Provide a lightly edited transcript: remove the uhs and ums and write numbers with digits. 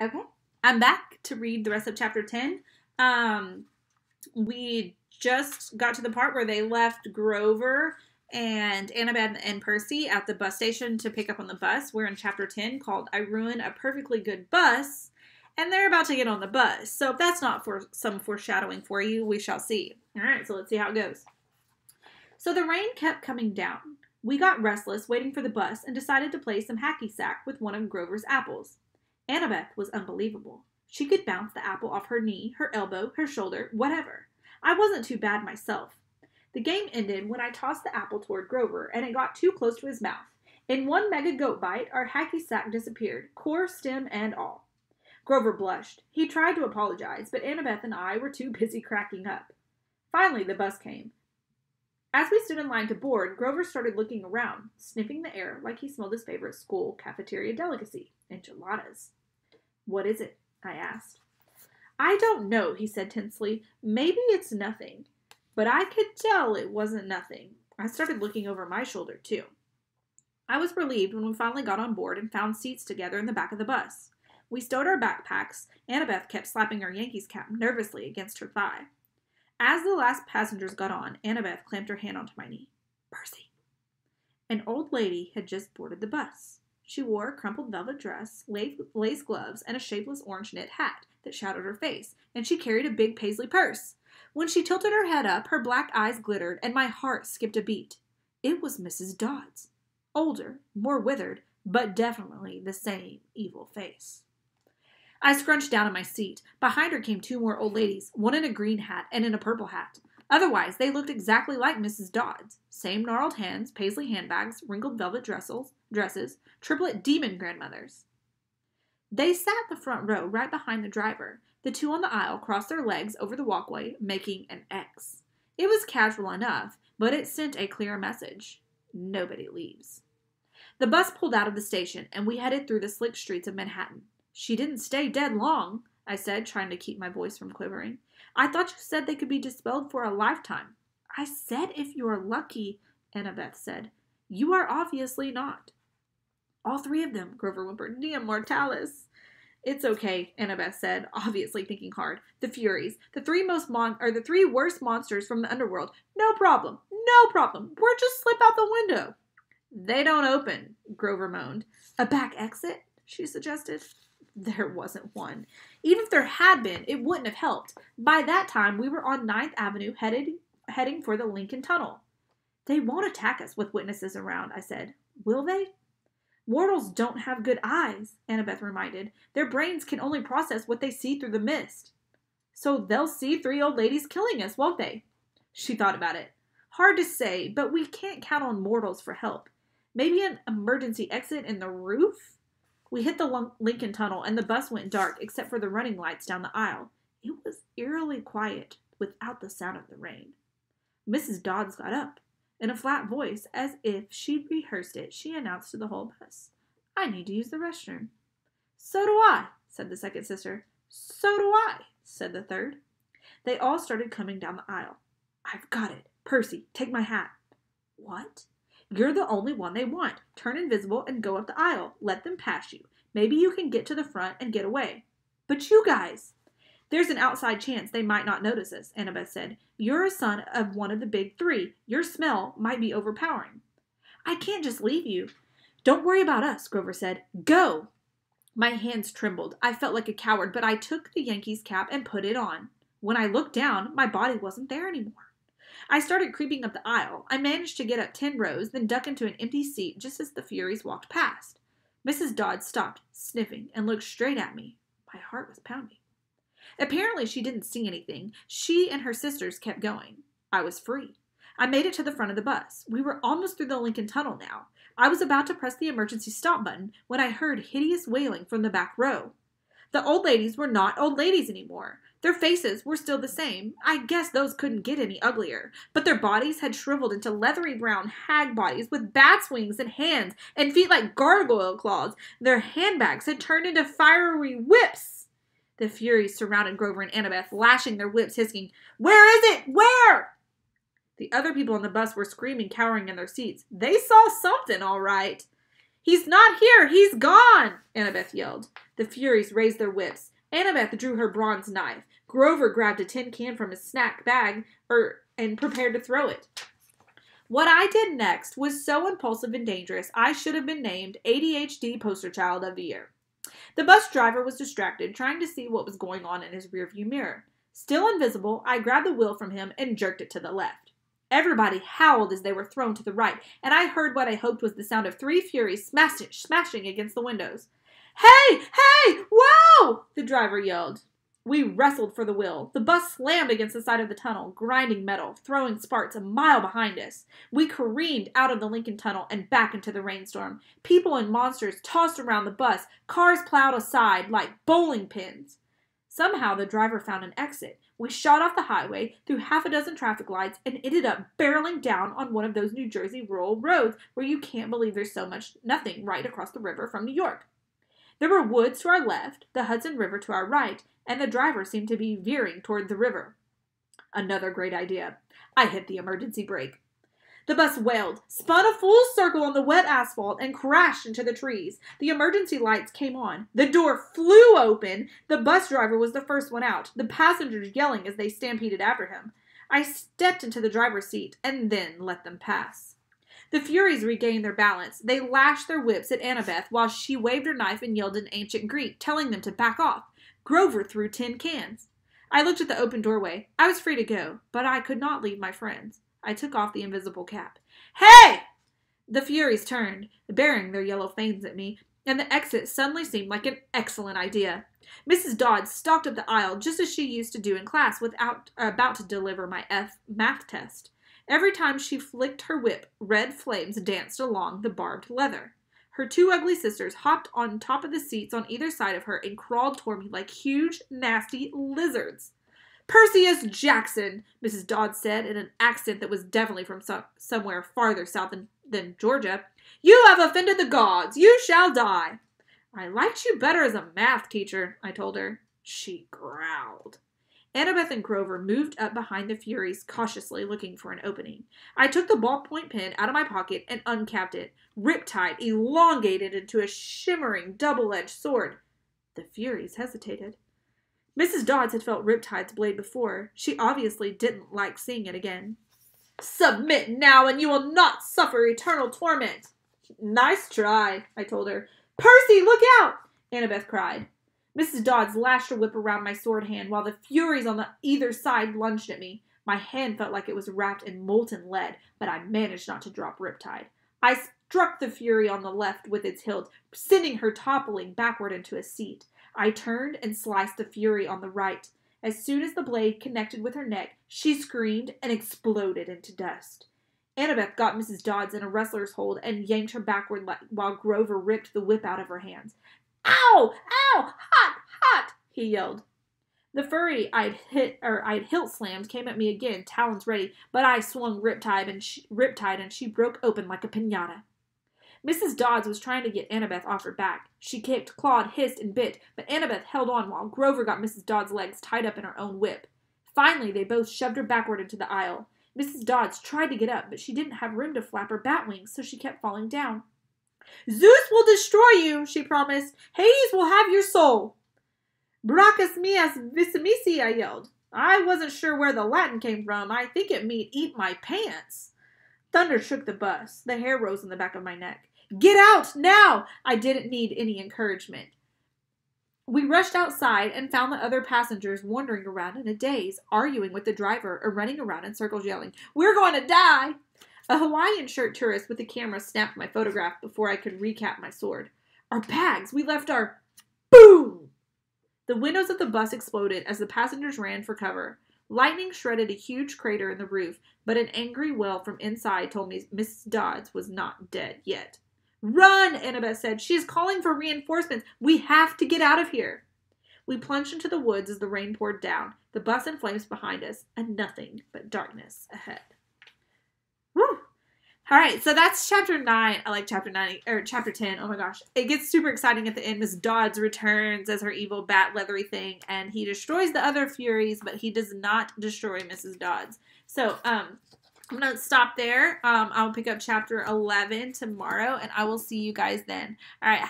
Okay. I'm back to read the rest of chapter 10. We just got to the part where they left Grover and Annabeth and Percy at the bus station to pick up on the bus. We're in chapter 10 called I Ruin a Perfectly Good Bus. And they're about to get on the bus. So if that's not for some foreshadowing for you, we shall see. All right, so let's see how it goes. So the rain kept coming down. We got restless waiting for the bus and decided to play some hacky sack with one of Grover's apples. Annabeth was unbelievable. She could bounce the apple off her knee, her elbow, her shoulder, whatever. I wasn't too bad myself. The game ended when I tossed the apple toward Grover and it got too close to his mouth. In one mega goat bite, our hacky sack disappeared, core, stem, and all. Grover blushed. He tried to apologize, but Annabeth and I were too busy cracking up. Finally, the bus came. As we stood in line to board, Grover started looking around, sniffing the air like he smelled his favorite school cafeteria delicacy, enchiladas. What is it? I asked. I don't know, he said tensely. Maybe it's nothing. But I could tell it wasn't nothing. I started looking over my shoulder, too. I was relieved when we finally got on board and found seats together in the back of the bus. We stowed our backpacks. Annabeth kept slapping her Yankees cap nervously against her thigh. As the last passengers got on, Annabeth clamped her hand onto my knee. Percy. An old lady had just boarded the bus. She wore a crumpled velvet dress, lace gloves, and a shapeless orange knit hat that shadowed her face, and she carried a big paisley purse. When she tilted her head up, her black eyes glittered, and my heart skipped a beat. It was Mrs. Dodds. Older, more withered, but definitely the same evil face. I scrunched down in my seat. Behind her came two more old ladies, one in a green hat and in a purple hat. Otherwise, they looked exactly like Mrs. Dodds. Same gnarled hands, paisley handbags, wrinkled velvet dresses, triplet demon grandmothers. They sat in the front row right behind the driver. The two on the aisle crossed their legs over the walkway, making an X. It was casual enough, but it sent a clear message. Nobody leaves. The bus pulled out of the station, and we headed through the slick streets of Manhattan. She didn't stay dead long, I said, trying to keep my voice from quivering. I thought you said they could be dispelled for a lifetime. I said if you are lucky, Annabeth said. You are obviously not. All three of them, Grover whimpered. Diem mortalis. It's okay, Annabeth said, obviously thinking hard. The Furies, the three worst monsters from the underworld. No problem. We'll just slip out the window. They don't open, Grover moaned. A back exit? She suggested. There wasn't one. Even if there had been, it wouldn't have helped. By that time, we were on 9th Avenue heading for the Lincoln Tunnel. They won't attack us with witnesses around, I said. Will they? Mortals don't have good eyes, Annabeth reminded. Their brains can only process what they see through the mist. So they'll see three old ladies killing us, won't they? She thought about it. Hard to say, but we can't count on mortals for help. Maybe an emergency exit in the roof? We hit the Lincoln Tunnel, and the bus went dark except for the running lights down the aisle. It was eerily quiet without the sound of the rain. Mrs. Dodds got up. In a flat voice, as if she'd rehearsed it, she announced to the whole bus, I need to use the restroom. So do I, said the second sister. So do I, said the third. They all started coming down the aisle. I've got it. Percy, take my hat. What? You're the only one they want. Turn invisible and go up the aisle. Let them pass you. Maybe you can get to the front and get away. But you guys! There's an outside chance they might not notice us, Annabeth said. You're a son of one of the big three. Your smell might be overpowering. I can't just leave you. Don't worry about us, Grover said. Go! My hands trembled. I felt like a coward, but I took the Yankees cap and put it on. When I looked down, my body wasn't there anymore. I started creeping up the aisle. I managed to get up 10 rows, then duck into an empty seat just as the Furies walked past. Mrs. Dodds stopped, sniffing, and looked straight at me. My heart was pounding. Apparently she didn't see anything. She and her sisters kept going. I was free. I made it to the front of the bus. We were almost through the Lincoln Tunnel now. I was about to press the emergency stop button when I heard hideous wailing from the back row. The old ladies were not old ladies anymore. Their faces were still the same. I guess those couldn't get any uglier. But their bodies had shriveled into leathery brown hag bodies with bats' wings and hands and feet like gargoyle claws. Their handbags had turned into fiery whips. The Furies surrounded Grover and Annabeth, lashing their whips, hissing, Where is it? Where? The other people on the bus were screaming, cowering in their seats. They saw something, all right. "He's not here! He's gone!" Annabeth yelled. The Furies raised their whips. Annabeth drew her bronze knife. Grover grabbed a tin can from his snack bag and prepared to throw it. What I did next was so impulsive and dangerous, I should have been named ADHD Poster Child of the Year. The bus driver was distracted, trying to see what was going on in his rearview mirror. Still invisible, I grabbed the wheel from him and jerked it to the left. Everybody howled as they were thrown to the right, and I heard what I hoped was the sound of 3 Furies smashing against the windows. "Hey! Hey! Whoa!" the driver yelled. We wrestled for the wheel. The bus slammed against the side of the tunnel, grinding metal, throwing sparks a mile behind us. We careened out of the Lincoln Tunnel and back into the rainstorm. People and monsters tossed around the bus, cars plowed aside like bowling pins. Somehow the driver found an exit. We shot off the highway, through half a dozen traffic lights, and ended up barreling down on one of those New Jersey rural roads where you can't believe there's nothing right across the river from New York. There were woods to our left, the Hudson River to our right, and the driver seemed to be veering toward the river. Another great idea. I hit the emergency brake. The bus wailed, spun a full circle on the wet asphalt, and crashed into the trees. The emergency lights came on. The door flew open. The bus driver was the first one out, the passengers yelling as they stampeded after him. I stepped into the driver's seat and then let them pass. The Furies regained their balance. They lashed their whips at Annabeth while she waved her knife and yelled in ancient Greek, telling them to back off. Grover threw tin cans. I looked at the open doorway. I was free to go, but I could not leave my friends. I took off the invisible cap. "Hey!" The Furies turned, bearing their yellow fangs at me, and the exit suddenly seemed like an excellent idea. Mrs. Dodds stalked up the aisle just as she used to do in class about to deliver my math test. Every time she flicked her whip, red flames danced along the barbed leather. Her 2 ugly sisters hopped on top of the seats on either side of her and crawled toward me like huge, nasty lizards. "Percy Jackson," Mrs. Dodds said in an accent that was definitely from somewhere farther south than Georgia. "You have offended the gods. You shall die." "I liked you better as a math teacher," I told her. She growled. Annabeth and Grover moved up behind the Furies, cautiously looking for an opening. I took the ballpoint pen out of my pocket and uncapped it. Riptide elongated into a shimmering double-edged sword. The Furies hesitated. Mrs. Dodds had felt Riptide's blade before. She obviously didn't like seeing it again. "Submit now, and you will not suffer eternal torment." "Nice try," I told her. "Percy, look out!" Annabeth cried. Mrs. Dodds lashed her whip around my sword hand while the Furies on either side lunged at me. My hand felt like it was wrapped in molten lead, but I managed not to drop Riptide. I struck the Fury on the left with its hilt, sending her toppling backward into a seat. I turned and sliced the Fury on the right. As soon as the blade connected with her neck, she screamed and exploded into dust. Annabeth got Mrs. Dodds in a wrestler's hold and yanked her backward while Grover ripped the whip out of her hands. "Ow! Ow! Hot! Hot!" he yelled. The Fury I'd hilt slammed came at me again, talons ready, but I swung Riptide and she broke open like a piñata. Mrs. Dodds was trying to get Annabeth off her back. She kicked, clawed, hissed, and bit, but Annabeth held on while Grover got Mrs. Dodds' legs tied up in her own whip. Finally, they both shoved her backward into the aisle. Mrs. Dodds tried to get up, but she didn't have room to flap her bat wings, so she kept falling down. "Zeus will destroy you," she promised. "Hades will have your soul." "Brachus meas viscimisi," I yelled. I wasn't sure where the Latin came from. I think it meant eat my pants. Thunder shook the bus. The hair rose on the back of my neck. "Get out, now!" I didn't need any encouragement. We rushed outside and found the other passengers wandering around in a daze, arguing with the driver or running around in circles yelling, "We're going to die!" A Hawaiian shirt tourist with a camera snapped my photograph before I could recap my sword. "Our bags! We left our..." Boom! The windows of the bus exploded as the passengers ran for cover. Lightning shredded a huge crater in the roof, but an angry wail from inside told me Mrs. Dodds was not dead yet. "Run!" Annabeth said. "She is calling for reinforcements. We have to get out of here." We plunged into the woods as the rain poured down, the bus in flames behind us, and nothing but darkness ahead. Woo! All right, so that's chapter 9. I like chapter 9, or chapter 10. Oh my gosh. It gets super exciting at the end. Miss Dodds returns as her evil bat leathery thing, and he destroys the other Furies, but he does not destroy Mrs. Dodds. So, I'm going to stop there. I'll pick up chapter 11 tomorrow, and I will see you guys then. All right.